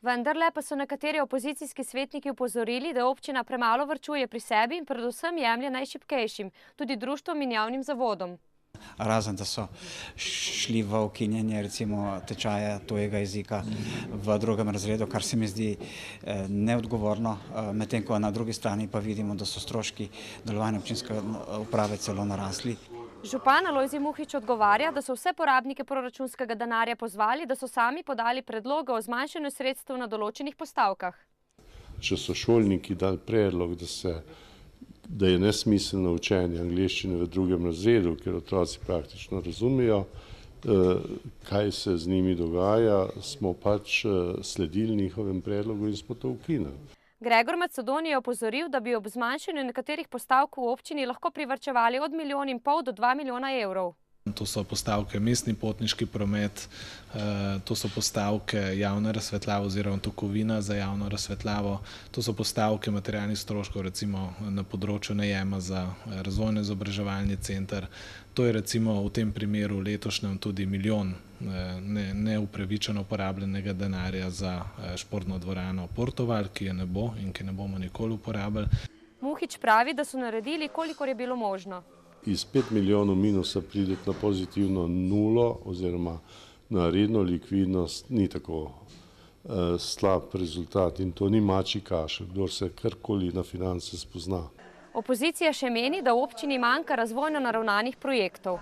Vendarle pa so nekateri opozicijski svetniki opozorili, da občina premalo varčuje pri sebi in predvsem jemlje najšibkejšim, tudi društvom in javnim zavodom. Razen, da so šli v ukinjanje recimo tečaja tujega jezika v drugem razredu, kar se mi zdi neodgovorno, medtem ko na drugi strani pa vidimo, da so stroški delovanja občinske uprave celo narasli. Župan Alojzij Muhič odgovarja, da so vse porabnike proračunskega denarja pozvali, da so sami podali predloge o zmanjšanju sredstev na določenih postavkah. Če so šolniki dali predlog, da je nesmiselno učenje angleščine v drugem razredu, ker otroci praktično razumejo, kaj se z njimi dogaja, smo pač sledili njihovem predlogu in smo to ukinili. Gregor Macedoni je opozoril, da bi ob zmanjšanju nekaterih postavk v občini lahko privarčevali od 1,5 milijona do 2 milijona evrov. To so postavke mestni potniški promet, to so postavke javne razsvetljave oziroma tokovina za javno razsvetljavo, to so postavke materialnih stroškov recimo na področju najema za razvojno-izobraževalni center. To je recimo v tem primeru letošnjem tudi 1 milijon neupravičeno porabljenega denarja za športno dvorano Portoval, ki je ne bo in ki ne bomo nikoli uporabili. Muhič pravi, da so naredili, kolikor je bilo možno. Iz 5 milijonov minusa prideti na pozitivno nulo oziroma na redno likvidnost ni tako slab rezultat in to ni mačji kašelj, kdor se karkoli na finance spozna. Opozicija še meni, da v občini manjka razvojno naravnanih projektov.